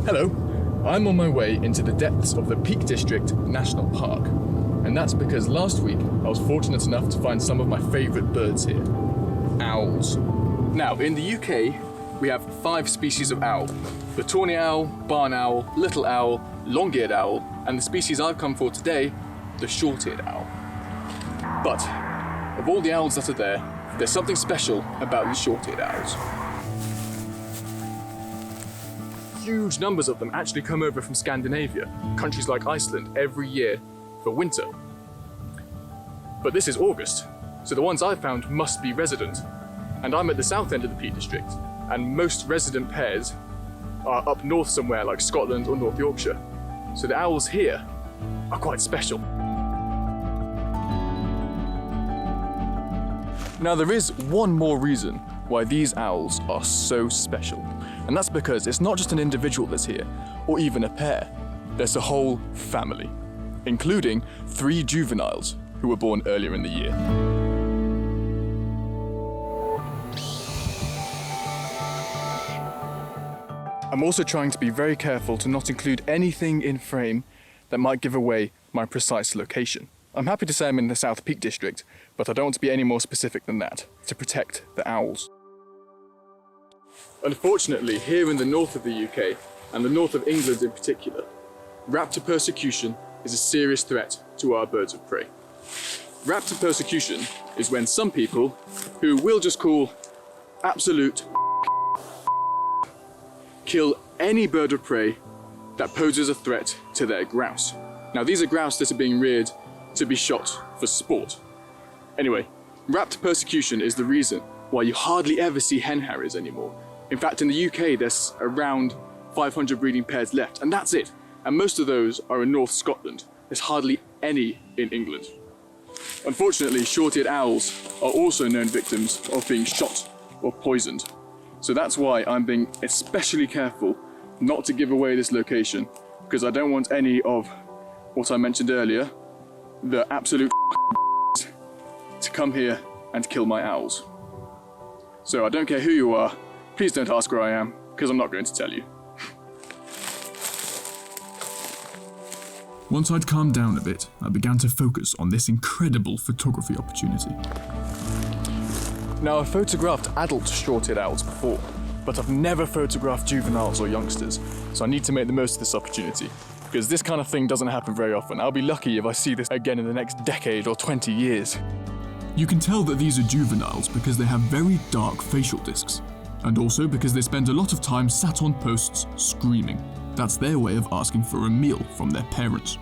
Hello, I'm on my way into the depths of the Peak District National Park, and that's because last week I was fortunate enough to find some of my favourite birds here, owls. Now, in the UK, we have 5 species of owl: the tawny owl, barn owl, little owl, long-eared owl, and the species I've come for today, the short-eared owl. But of all the owls that are there, there's something special about the short-eared owls. Huge numbers of them actually come over from Scandinavia, countries like Iceland, every year for winter. But this is August, so the ones I've found must be resident. And I'm at the south end of the Peak District, and most resident pairs are up north somewhere like Scotland or North Yorkshire. So the owls here are quite special. Now there is one more reason why these owls are so special. And that's because it's not just an individual that's here, or even a pair. There's a whole family, including 3 juveniles who were born earlier in the year. I'm also trying to be very careful to not include anything in frame that might give away my precise location. I'm happy to say I'm in the South Peak District, but I don't want to be any more specific than that, to protect the owls. Unfortunately, here in the north of the UK, and the north of England in particular, Raptor Persecution is a serious threat to our birds of prey. Raptor Persecution is when some people, who we'll just call absolute kill any bird of prey that poses a threat to their grouse. Now these are grouse that are being reared to be shot for sport. Anyway, Raptor Persecution is the reason why you hardly ever see hen harriers anymore. In fact, in the UK, there's around 500 breeding pairs left, and that's it. And most of those are in North Scotland. There's hardly any in England. Unfortunately, short-eared owls are also known victims of being shot or poisoned. So that's why I'm being especially careful not to give away this location, because I don't want any of what I mentioned earlier, the absolute to come here and kill my owls. So I don't care who you are, please don't ask where I am, because I'm not going to tell you. Once I'd calmed down a bit, I began to focus on this incredible photography opportunity. Now, I've photographed adult short-eared owls before, but I've never photographed juveniles or youngsters, so I need to make the most of this opportunity, because this kind of thing doesn't happen very often. I'll be lucky if I see this again in the next decade or 20 years. You can tell that these are juveniles because they have very dark facial discs, and also because they spend a lot of time sat on posts screaming. That's their way of asking for a meal from their parents.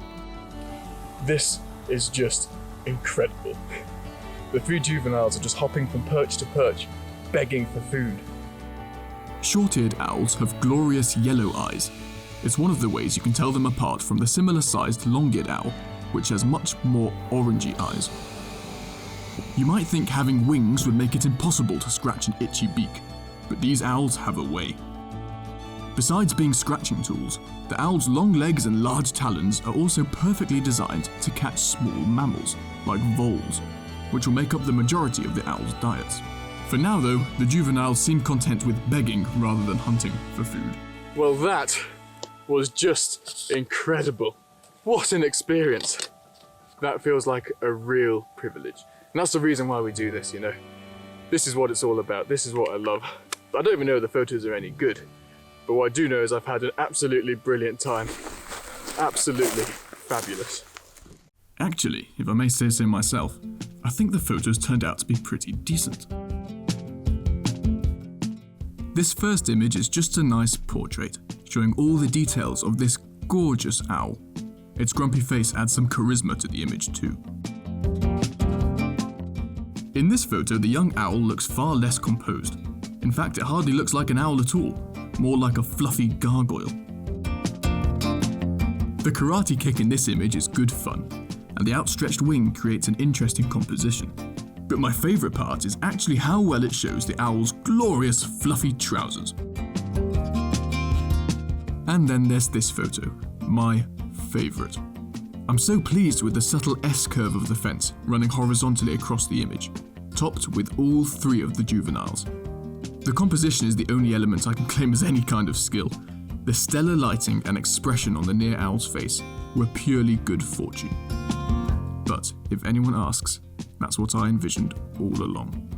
This is just incredible. The 3 juveniles are just hopping from perch to perch, begging for food. Short-eared owls have glorious yellow eyes. It's one of the ways you can tell them apart from the similar-sized long-eared owl, which has much more orangey eyes. You might think having wings would make it impossible to scratch an itchy beak, but these owls have a way. Besides being scratching tools, the owl's long legs and large talons are also perfectly designed to catch small mammals, like voles, which will make up the majority of the owl's diets. For now though, the juveniles seem content with begging rather than hunting for food. Well, that was just incredible. What an experience. That feels like a real privilege. And that's the reason why we do this, you know. This is what it's all about. This is what I love. I don't even know if the photos are any good, but what I do know is I've had an absolutely brilliant time. Absolutely fabulous. Actually, if I may say so myself, I think the photos turned out to be pretty decent. This first image is just a nice portrait, showing all the details of this gorgeous owl. Its grumpy face adds some charisma to the image too. In this photo, the young owl looks far less composed. In fact, it hardly looks like an owl at all, more like a fluffy gargoyle. The karate kick in this image is good fun, and the outstretched wing creates an interesting composition. But my favourite part is actually how well it shows the owl's glorious fluffy trousers. And then there's this photo, my favourite. I'm so pleased with the subtle S-curve of the fence running horizontally across the image, topped with all 3 of the juveniles. The composition is the only element I can claim as any kind of skill. The stellar lighting and expression on the near owl's face were purely good fortune. But if anyone asks, that's what I envisioned all along.